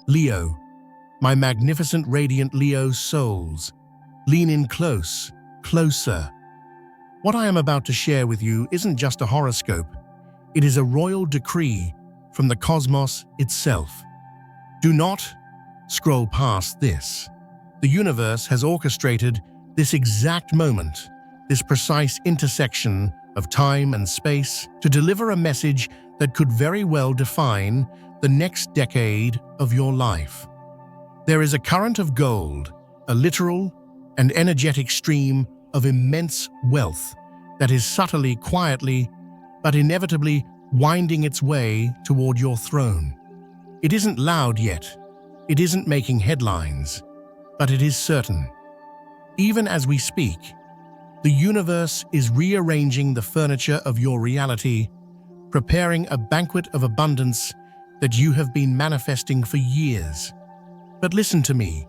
Leo, my magnificent radiant Leo souls, lean in close, closer. What I am about to share with you isn't just a horoscope. It is a royal decree from the cosmos itself. Do not scroll past this. The universe has orchestrated this exact moment, this precise intersection of time and space, to deliver a message that could very well define the next decade of your life. There is a current of gold, a literal and energetic stream of immense wealth that is subtly, quietly, but inevitably winding its way toward your throne. It isn't loud yet, it isn't making headlines, but it is certain. Even as we speak, the universe is rearranging the furniture of your reality, preparing a banquet of abundance that you have been manifesting for years. But listen to me,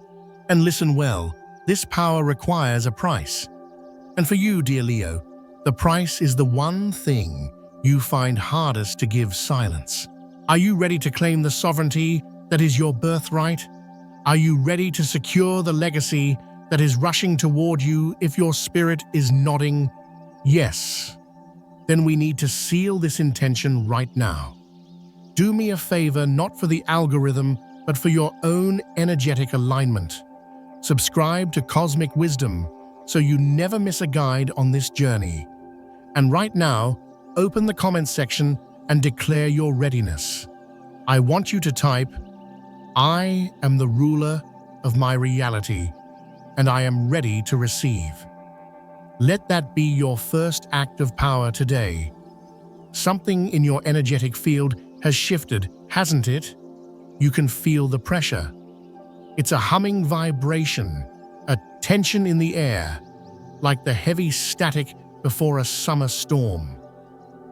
and listen well. This power requires a price. And for you, dear Leo, the price is the one thing you find hardest to give silence. Are you ready to claim the sovereignty that is your birthright? Are you ready to secure the legacy that is rushing toward you? If your spirit is nodding yes, then we need to seal this intention right now. Do me a favor, not for the algorithm, but for your own energetic alignment. Subscribe to Cosmic Wisdom so you never miss a guide on this journey. And right now, open the comments section and declare your readiness. I want you to type, "I am the ruler of my reality, and I am ready to receive." Let that be your first act of power today. Something in your energetic field has shifted, hasn't it? You can feel the pressure. It's a humming vibration, a tension in the air, like the heavy static before a summer storm.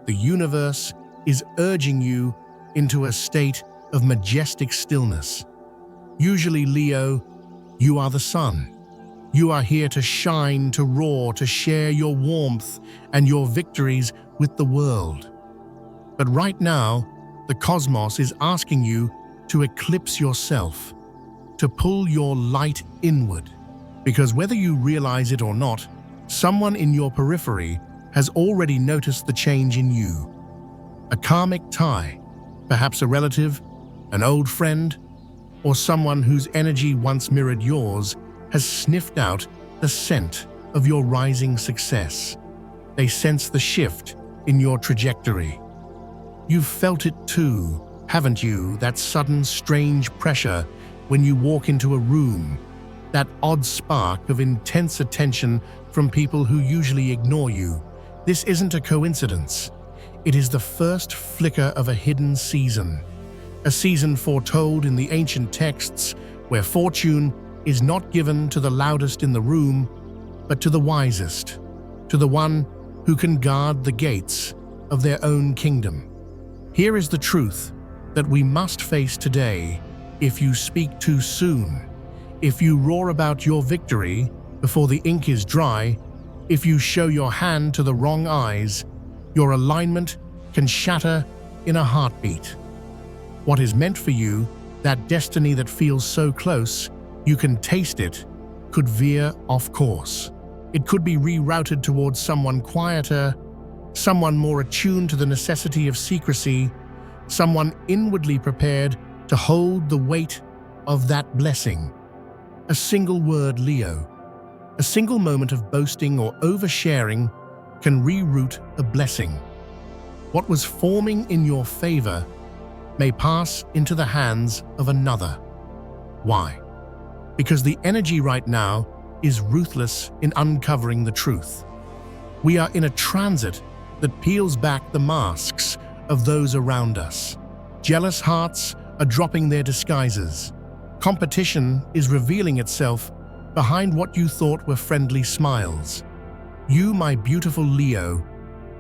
The universe is urging you into a state of majestic stillness. Usually, Leo, you are the sun. You are here to shine, to roar, to share your warmth and your victories with the world. But right now, the cosmos is asking you to eclipse yourself, to pull your light inward. Because whether you realize it or not, someone in your periphery has already noticed the change in you. A karmic tie, perhaps a relative, an old friend, or someone whose energy once mirrored yours, has sniffed out the scent of your rising success. They sense the shift in your trajectory. You've felt it too, haven't you? That sudden, strange pressure when you walk into a room, that odd spark of intense attention from people who usually ignore you. This isn't a coincidence. It is the first flicker of a hidden season, a season foretold in the ancient texts where fortune is not given to the loudest in the room, but to the wisest, to the one who can guard the gates of their own kingdom. Here is the truth that we must face today. If you speak too soon, if you roar about your victory before the ink is dry, if you show your hand to the wrong eyes, your alignment can shatter in a heartbeat. What is meant for you, that destiny that feels so close, you can taste it, could veer off course. It could be rerouted towards someone quieter, someone more attuned to the necessity of secrecy, someone inwardly prepared to hold the weight of that blessing. A single word, Leo, a single moment of boasting or oversharing can reroute a blessing. What was forming in your favor may pass into the hands of another. Why? Because the energy right now is ruthless in uncovering the truth. We are in a transit that peels back the masks of those around us. Jealous hearts are dropping their disguises. Competition is revealing itself behind what you thought were friendly smiles. You, my beautiful Leo,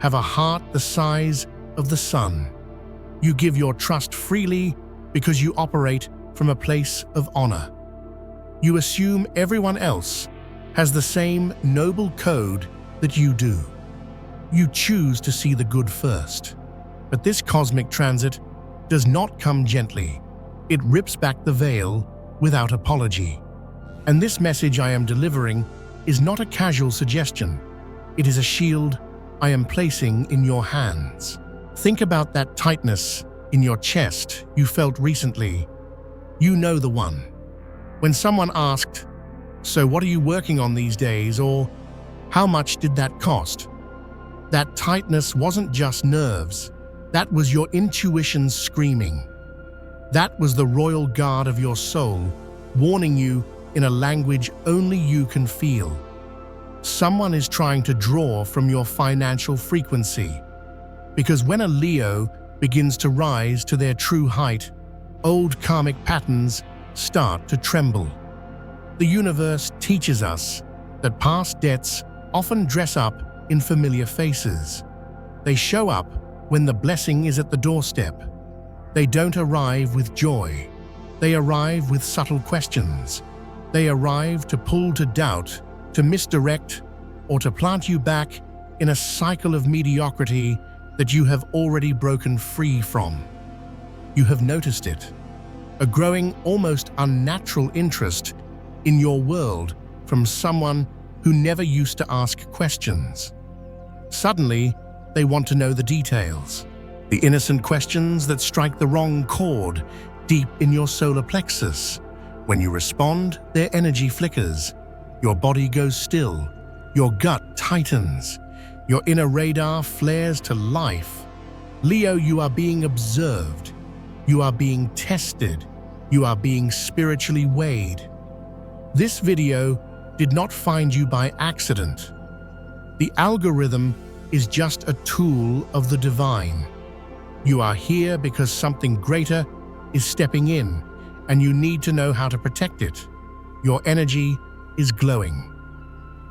have a heart the size of the sun. You give your trust freely because you operate from a place of honor. You assume everyone else has the same noble code that you do. You choose to see the good first. But this cosmic transit does not come gently. It rips back the veil without apology. And this message I am delivering is not a casual suggestion. It is a shield I am placing in your hands. Think about that tightness in your chest you felt recently. You know the one. When someone asked, "So what are you working on these days?" or "How much did that cost?" That tightness wasn't just nerves. That was your intuition screaming. That was the royal guard of your soul, warning you in a language only you can feel. Someone is trying to draw from your financial frequency. Because when a Leo begins to rise to their true height, old karmic patterns start to tremble. The universe teaches us that past debts often dress up in familiar faces. They show up when the blessing is at the doorstep. They don't arrive with joy. They arrive with subtle questions. They arrive to pull to doubt, to misdirect, or to plant you back in a cycle of mediocrity that you have already broken free from. You have noticed it. A growing, almost unnatural interest in your world from someone who never used to ask questions. Suddenly, they want to know the details. The innocent questions that strike the wrong chord deep in your solar plexus. When you respond, their energy flickers. Your body goes still. Your gut tightens. Your inner radar flares to life. Leo, you are being observed. You are being tested. You are being spiritually weighed. This video did not find you by accident. The algorithm is just a tool of the divine. You are here because something greater is stepping in, and you need to know how to protect it. Your energy is glowing.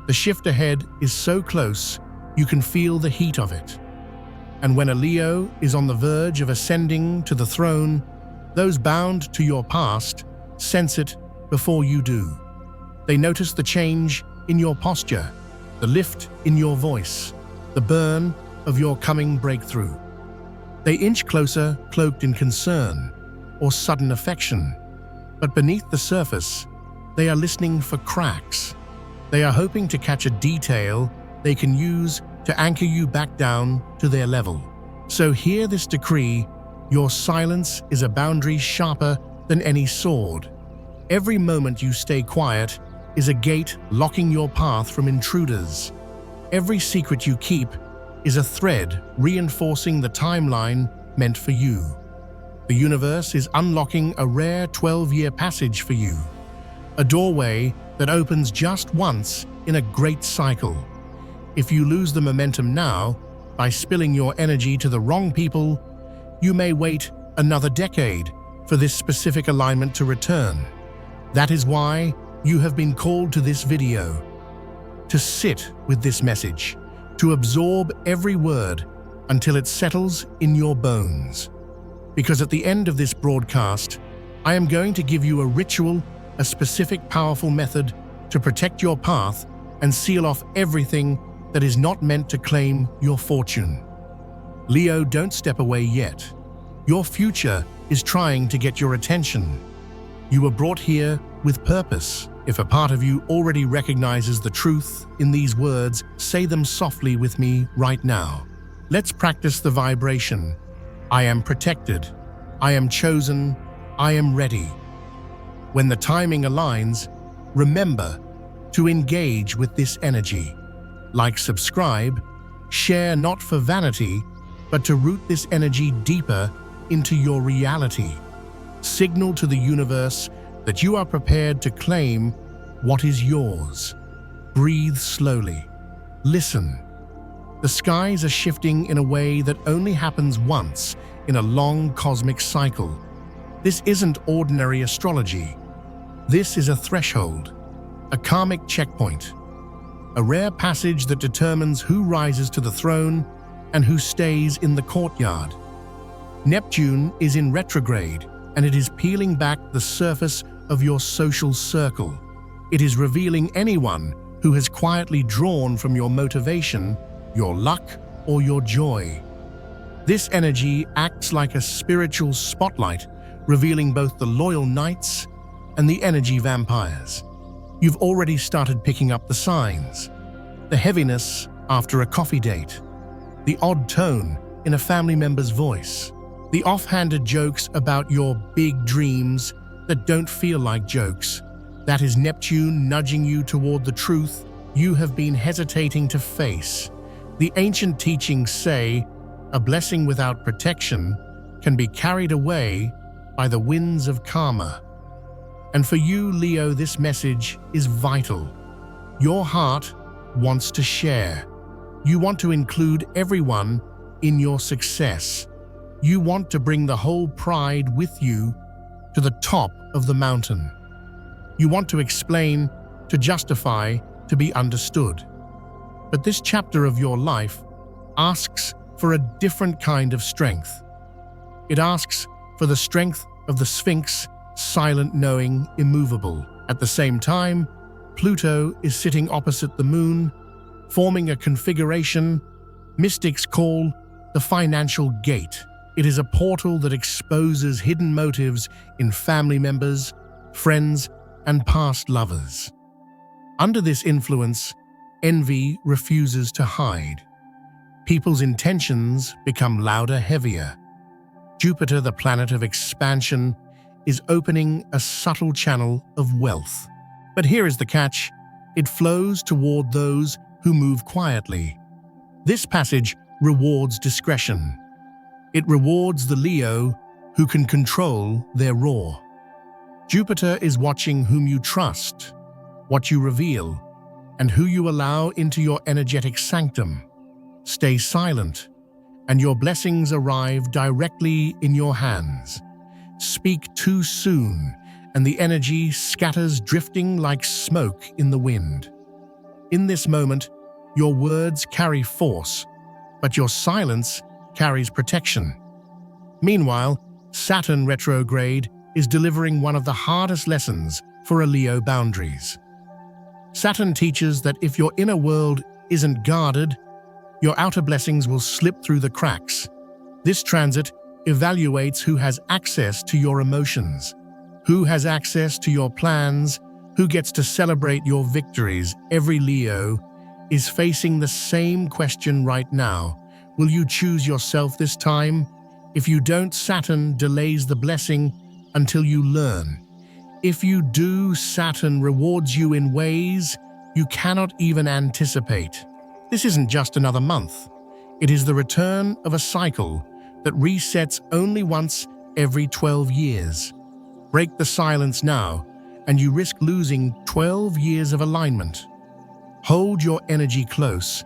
The shift ahead is so close, you can feel the heat of it. And when a Leo is on the verge of ascending to the throne, those bound to your past sense it before you do. They notice the change in your posture, the lift in your voice, the burn of your coming breakthrough. They inch closer, cloaked in concern or sudden affection. But beneath the surface, they are listening for cracks. They are hoping to catch a detail they can use to anchor you back down to their level. So hear this decree: your silence is a boundary sharper than any sword. Every moment you stay quiet is a gate locking your path from intruders. Every secret you keep is a thread reinforcing the timeline meant for you. The universe is unlocking a rare 12-year passage for you, a doorway that opens just once in a great cycle. If you lose the momentum now, by spilling your energy to the wrong people, you may wait another decade for this specific alignment to return. That is why you have been called to this video, to sit with this message, to absorb every word until it settles in your bones. Because at the end of this broadcast, I am going to give you a ritual, a specific powerful method to protect your path and seal off everything that is not meant to claim your fortune. Leo, don't step away yet. Your future is trying to get your attention. You were brought here with purpose. If a part of you already recognizes the truth in these words, say them softly with me right now. Let's practice the vibration. I am protected. I am chosen. I am ready. When the timing aligns, remember to engage with this energy. Like, subscribe, share, not for vanity, but to root this energy deeper into your reality. Signal to the universe that you are prepared to claim what is yours. Breathe slowly. Listen. The skies are shifting in a way that only happens once in a long cosmic cycle. This isn't ordinary astrology. This is a threshold, a karmic checkpoint, a rare passage that determines who rises to the throne and who stays in the courtyard. Neptune is in retrograde, and it is peeling back the surface of your social circle. It is revealing anyone who has quietly drawn from your motivation, your luck, or your joy. This energy acts like a spiritual spotlight, revealing both the loyal knights and the energy vampires. You've already started picking up the signs. The heaviness after a coffee date, the odd tone in a family member's voice, the offhanded jokes about your big dreams that don't feel like jokes. That is Neptune nudging you toward the truth you have been hesitating to face. The ancient teachings say a blessing without protection can be carried away by the winds of karma. And for you, Leo, this message is vital. Your heart wants to share. You want to include everyone in your success. You want to bring the whole pride with you to the top of the mountain. You want to explain, to justify, to be understood. But this chapter of your life asks for a different kind of strength. It asks for the strength of the Sphinx, silent, knowing, immovable. At the same time, Pluto is sitting opposite the moon, forming a configuration mystics call the financial gate. It is a portal that exposes hidden motives in family members, friends, and past lovers. Under this influence, envy refuses to hide. People's intentions become louder, heavier. Jupiter, the planet of expansion, is opening a subtle channel of wealth. But here is the catch: it flows toward those who move quietly. This passage rewards discretion. It rewards the Leo who can control their roar. Jupiter is watching whom you trust, what you reveal, and who you allow into your energetic sanctum. Stay silent, and your blessings arrive directly in your hands. Speak too soon, and the energy scatters, drifting like smoke in the wind. In this moment, your words carry force, but your silence carries protection. Meanwhile, Saturn retrograde is delivering one of the hardest lessons for a Leo: boundaries. Saturn teaches that if your inner world isn't guarded, your outer blessings will slip through the cracks. This transit evaluates who has access to your emotions, who has access to your plans, who gets to celebrate your victories. Every Leo is facing the same question right now. Will you choose yourself this time? If you don't, Saturn delays the blessing until you learn. If you do, Saturn rewards you in ways you cannot even anticipate. This isn't just another month. It is the return of a cycle that resets only once every 12 years. Break the silence now, and you risk losing 12 years of alignment. Hold your energy close,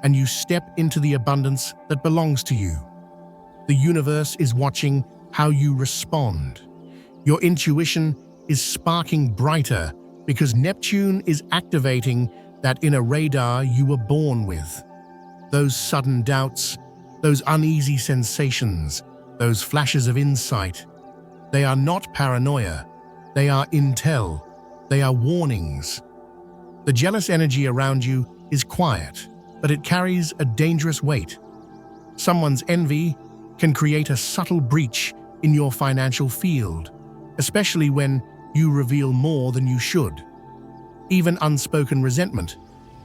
and you step into the abundance that belongs to you. The universe is watching how you respond. Your intuition is sparking brighter because Neptune is activating that inner radar you were born with. Those sudden doubts, those uneasy sensations, those flashes of insight, they are not paranoia, they are intel, they are warnings. The jealous energy around you is quiet, but it carries a dangerous weight. Someone's envy can create a subtle breach in your financial field, especially when you reveal more than you should. Even unspoken resentment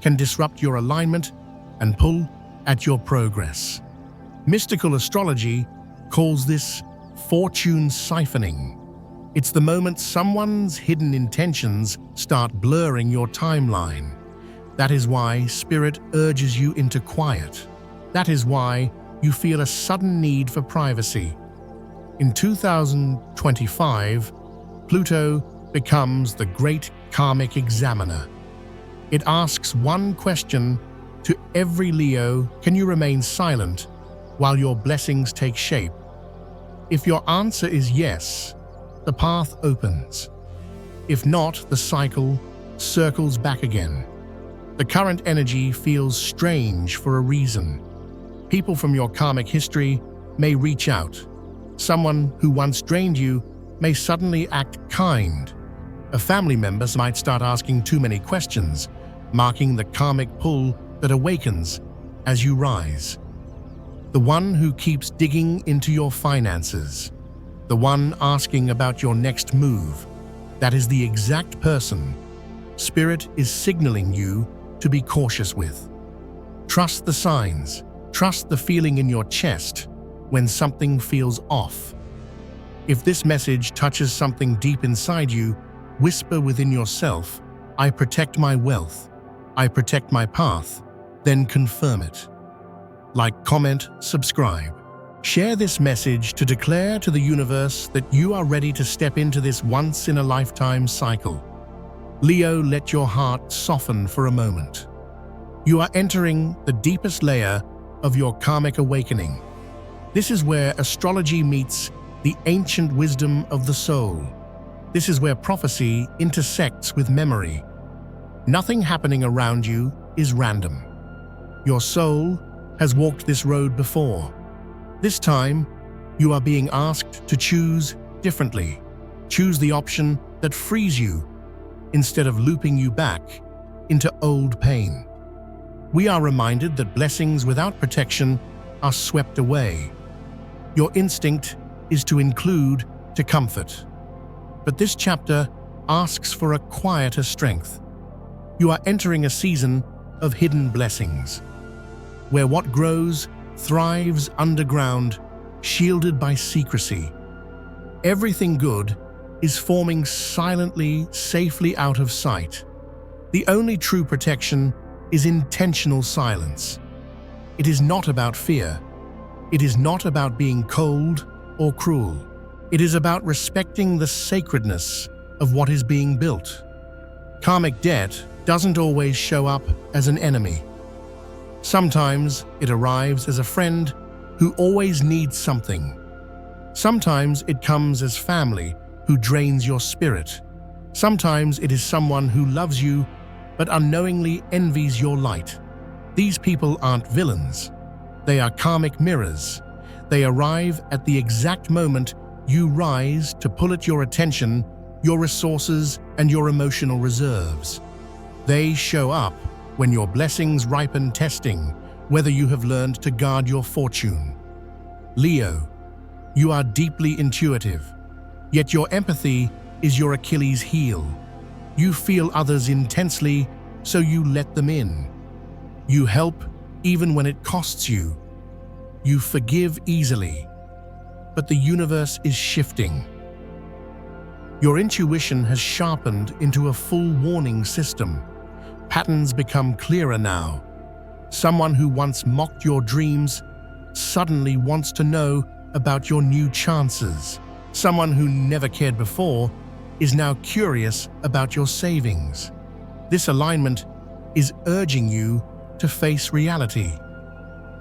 can disrupt your alignment and pull at your progress. Mystical astrology calls this fortune siphoning. It's the moment someone's hidden intentions start blurring your timeline. That is why Spirit urges you into quiet. That is why you feel a sudden need for privacy. In 2025, Pluto becomes the great karmic examiner. It asks one question to every Leo: can you remain silent while your blessings take shape? If your answer is yes, the path opens. If not, the cycle circles back again. The current energy feels strange for a reason. People from your karmic history may reach out. Someone who once drained you may suddenly act kind. A family member might start asking too many questions, marking the karmic pull that awakens as you rise. The one who keeps digging into your finances. the one asking about your next move. That is the exact person Spirit is signaling you to be cautious with. Trust the signs. Trust the feeling in your chest when something feels off. If this message touches something deep inside you, whisper within yourself, "I protect my wealth. I protect my path." Then confirm it. Like, comment, subscribe. Share this message to declare to the universe that you are ready to step into this once-in-a-lifetime cycle. Leo, let your heart soften for a moment. You are entering the deepest layer of your karmic awakening. This is where astrology meets the ancient wisdom of the soul. This is where prophecy intersects with memory. Nothing happening around you is random. Your soul has walked this road before. This time, you are being asked to choose differently. Choose the option that frees you instead of looping you back into old pain. We are reminded that blessings without protection are swept away. Your instinct is to include, to comfort. But this chapter asks for a quieter strength. You are entering a season of hidden blessings, where what grows thrives underground, shielded by secrecy. Everything good is forming silently, safely out of sight. The only true protection is intentional silence. It is not about fear. It is not about being cold or cruel. It is about respecting the sacredness of what is being built. Karmic debt doesn't always show up as an enemy. Sometimes it arrives as a friend who always needs something. Sometimes it comes as family who drains your spirit. Sometimes it is someone who loves you but unknowingly envies your light. These people aren't villains. They are karmic mirrors. They arrive at the exact moment you rise to pull at your attention, your resources, and your emotional reserves. They show up when your blessings ripen, testing whether you have learned to guard your fortune. Leo, you are deeply intuitive, yet your empathy is your Achilles heel. You feel others intensely, so you let them in. You help even when it costs you. You forgive easily. But the universe is shifting. Your intuition has sharpened into a full warning system. Patterns become clearer now. Someone who once mocked your dreams suddenly wants to know about your new chances. Someone who never cared before is now curious about your savings. This alignment is urging you to face reality.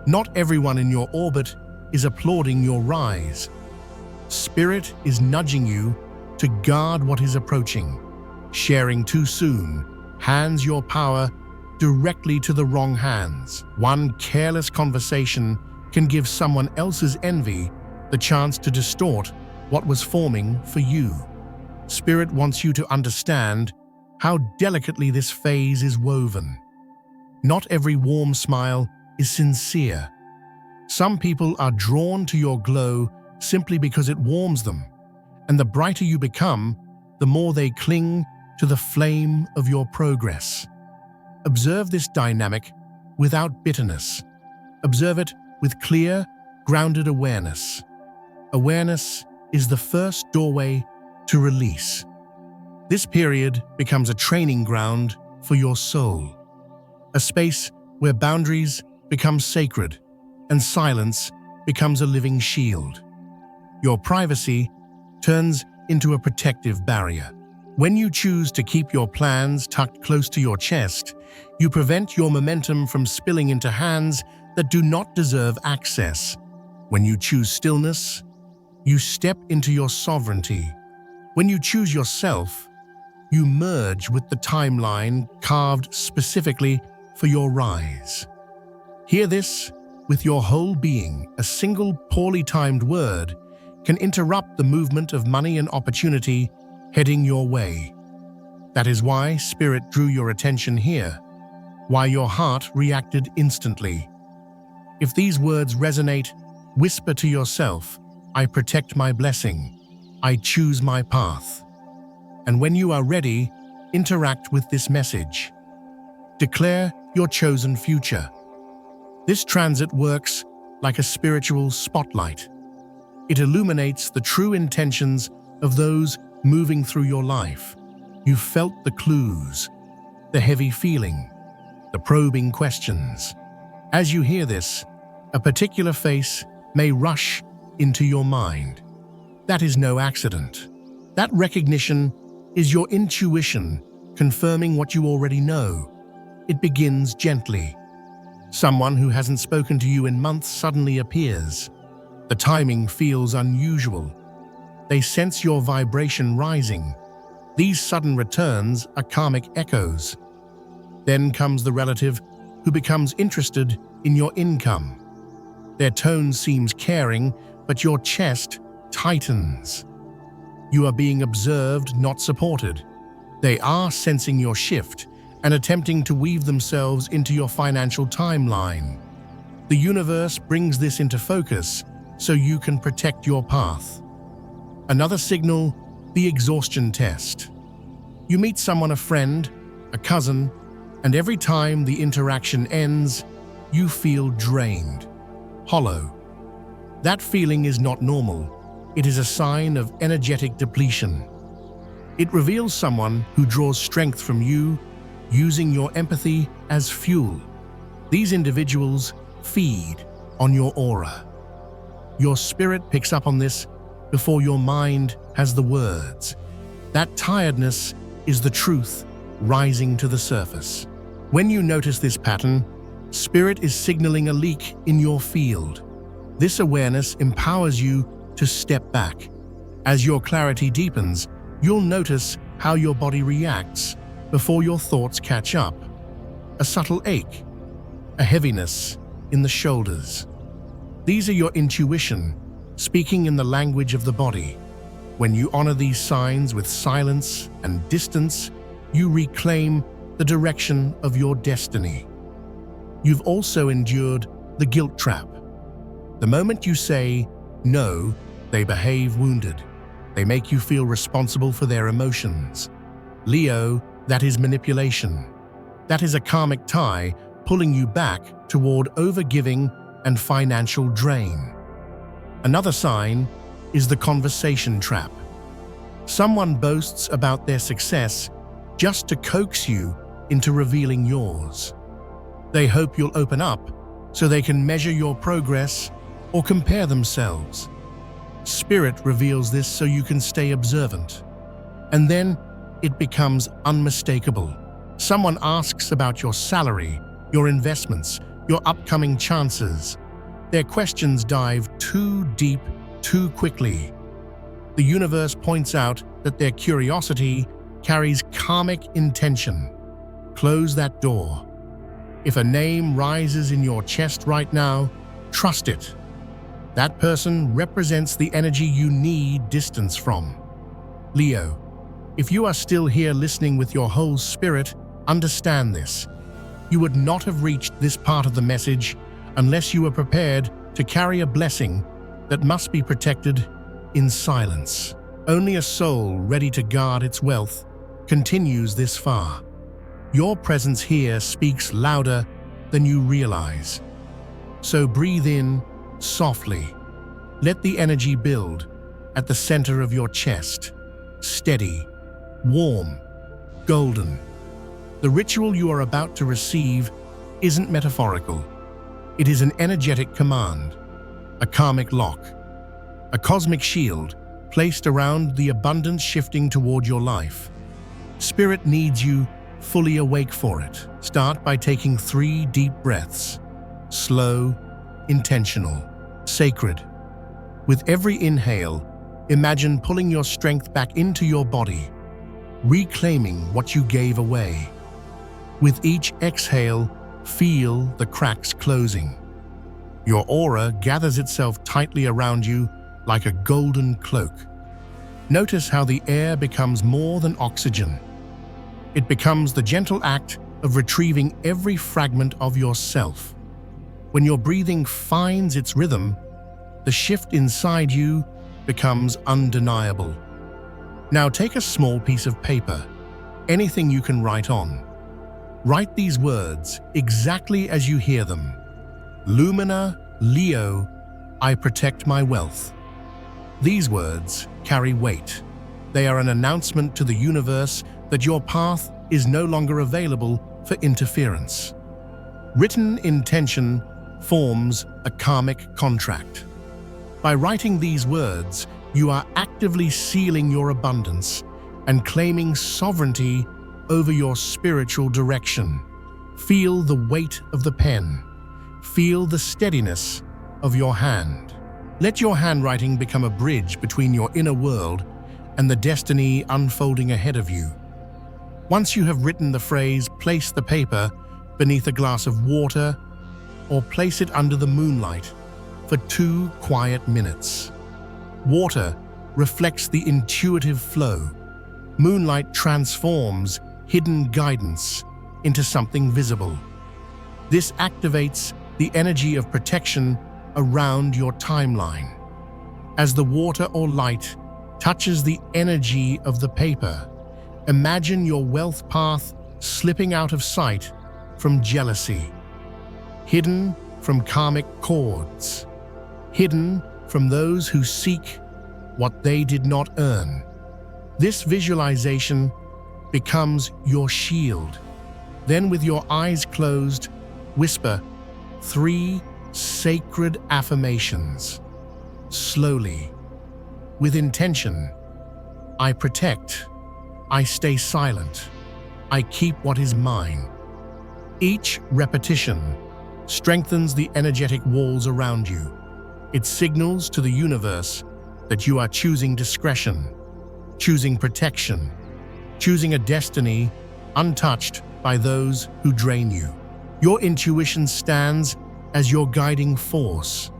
Not everyone in your orbit is applauding your rise. Spirit is nudging you to guard what is approaching. Sharing too soon hands your power directly to the wrong hands. One careless conversation can give someone else's envy the chance to distort what was forming for you. Spirit wants you to understand how delicately this phase is woven. Not every warm smile is sincere. Some people are drawn to your glow simply because it warms them, and the brighter you become, the more they cling to the flame of your progress. Observe this dynamic without bitterness. Observe it with clear, grounded awareness. Awareness is the first doorway to release. This period becomes a training ground for your soul, a space where boundaries become sacred and silence becomes a living shield. Your privacy turns into a protective barrier. When you choose to keep your plans tucked close to your chest, you prevent your momentum from spilling into hands that do not deserve access. When you choose stillness, you step into your sovereignty. When you choose yourself, you merge with the timeline carved specifically for your rise. Hear this with your whole being. A single poorly timed word can interrupt the movement of money and opportunity heading your way. That is why Spirit drew your attention here, why your heart reacted instantly. If these words resonate, whisper to yourself, "I protect my blessing." I choose my path. And when you are ready, interact with this message. Declare your chosen future. This transit works like a spiritual spotlight. It illuminates the true intentions of those moving through your life. You felt the clues, the heavy feeling, the probing questions. As you hear this, a particular face may rush into your mind. That is no accident. That recognition is your intuition confirming what you already know. It begins gently. Someone who hasn't spoken to you in months suddenly appears. The timing feels unusual. They sense your vibration rising. These sudden returns are karmic echoes. Then comes the relative who becomes interested in your income. Their tone seems caring, but your chest tightens. You are being observed, not supported. They are sensing your shift and attempting to weave themselves into your financial timeline. The universe brings this into focus so you can protect your path. Another signal, the exhaustion test. You meet someone, a friend, a cousin, and every time the interaction ends, you feel drained, hollow. That feeling is not normal. It is a sign of energetic depletion. It reveals someone who draws strength from you, using your empathy as fuel. These individuals feed on your aura. Your spirit picks up on this before your mind has the words. That tiredness is the truth rising to the surface. When you notice this pattern, spirit is signaling a leak in your field. This awareness empowers you to step back. As your clarity deepens, you'll notice how your body reacts before your thoughts catch up. A subtle ache, a heaviness in the shoulders. These are your intuition, speaking in the language of the body. When you honor these signs with silence and distance, you reclaim the direction of your destiny. You've also endured the guilt trap. The moment you say no, they behave wounded. They make you feel responsible for their emotions. Leo, that is manipulation. That is a karmic tie pulling you back toward overgiving and financial drain. Another sign is the conversation trap. Someone boasts about their success just to coax you into revealing yours. They hope you'll open up so they can measure your progress or compare themselves. Spirit reveals this so you can stay observant. And then it becomes unmistakable. Someone asks about your salary, your investments, your upcoming chances. Their questions dive too deep, too quickly. The universe points out that their curiosity carries karmic intention. Close that door. If a name rises in your chest right now, trust it. That person represents the energy you need distance from. Leo, if you are still here listening with your whole spirit, understand this. You would not have reached this part of the message unless you were prepared to carry a blessing that must be protected in silence. Only a soul ready to guard its wealth continues this far. Your presence here speaks louder than you realize. So breathe in softly. Let the energy build at the center of your chest. Steady, warm, golden. The ritual you are about to receive isn't metaphorical. It is an energetic command, a karmic lock, a cosmic shield placed around the abundance shifting toward your life. Spirit needs you fully awake for it. Start by taking 3 deep breaths. Slow, intentional, sacred. With every inhale, imagine pulling your strength back into your body, reclaiming what you gave away. With each exhale, feel the cracks closing. Your aura gathers itself tightly around you like a golden cloak. Notice how the air becomes more than oxygen. It becomes the gentle act of retrieving every fragment of yourself. When your breathing finds its rhythm, the shift inside you becomes undeniable. Now take a small piece of paper, anything you can write on. Write these words exactly as you hear them. Lumina, Leo, I protect my wealth. These words carry weight. They are an announcement to the universe that your path is no longer available for interference. Written intention forms a karmic contract. By writing these words, you are actively sealing your abundance and claiming sovereignty over your spiritual direction. Feel the weight of the pen. Feel the steadiness of your hand. Let your handwriting become a bridge between your inner world and the destiny unfolding ahead of you. Once you have written the phrase, place the paper beneath a glass of water or place it under the moonlight for 2 quiet minutes. Water reflects the intuitive flow. Moonlight transforms hidden guidance into something visible. This activates the energy of protection around your timeline. As the water or light touches the energy of the paper, imagine your wealth path slipping out of sight from jealousy, hidden from karmic cords, hidden from those who seek what they did not earn. This visualization becomes your shield. Then, with your eyes closed, whisper 3 sacred affirmations. Slowly, with intention. I protect. I stay silent. I keep what is mine. Each repetition strengthens the energetic walls around you. It signals to the universe that you are choosing discretion, choosing protection, choosing a destiny untouched by those who drain you. Your intuition stands as your guiding force.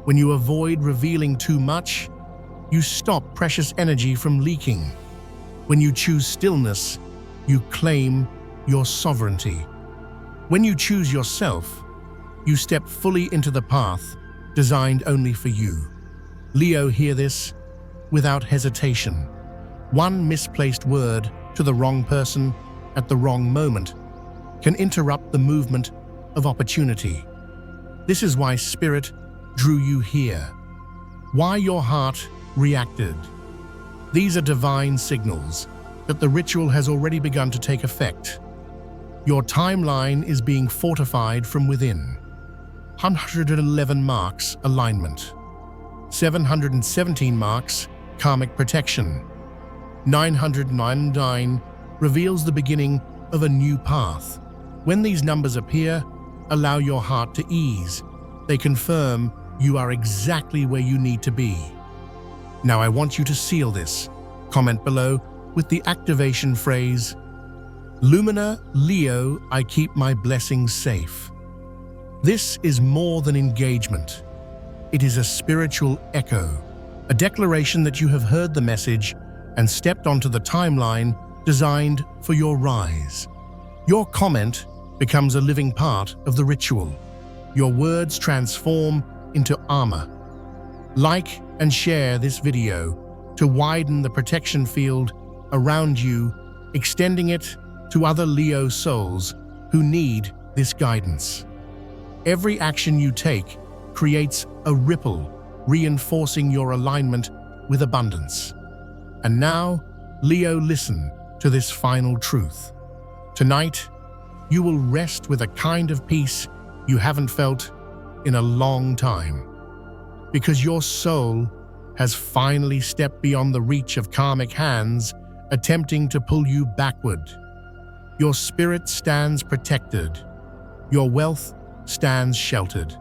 When you avoid revealing too much, you stop precious energy from leaking. When you choose stillness, you claim your sovereignty. When you choose yourself, you step fully into the path designed only for you. Leo, hear this without hesitation. One misplaced word to the wrong person at the wrong moment can interrupt the movement of opportunity. This is why Spirit drew you here, why your heart reacted. These are divine signals that the ritual has already begun to take effect. Your timeline is being fortified from within. 111 marks alignment, 717 marks karmic protection, 999 reveals the beginning of a new path. When these numbers appear, allow your heart to ease. They confirm you are exactly where you need to be. Now I want you to seal this. Comment below with the activation phrase, Lumina, Leo, I keep my blessings safe. This is more than engagement. It is a spiritual echo, a declaration that you have heard the message and stepped onto the timeline designed for your rise. Your comment becomes a living part of the ritual. Your words transform into armor. Like and share this video to widen the protection field around you, extending it to other Leo souls who need this guidance. Every action you take creates a ripple, reinforcing your alignment with abundance. And now, Leo, listen to this final truth. Tonight, you will rest with a kind of peace you haven't felt in a long time, because your soul has finally stepped beyond the reach of karmic hands attempting to pull you backward. Your spirit stands protected, your wealth stands sheltered,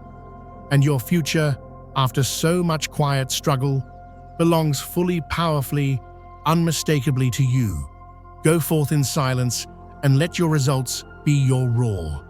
and your future, after so much quiet struggle, belongs fully, powerfully, unmistakably to you. Go forth in silence and let your results be your roar.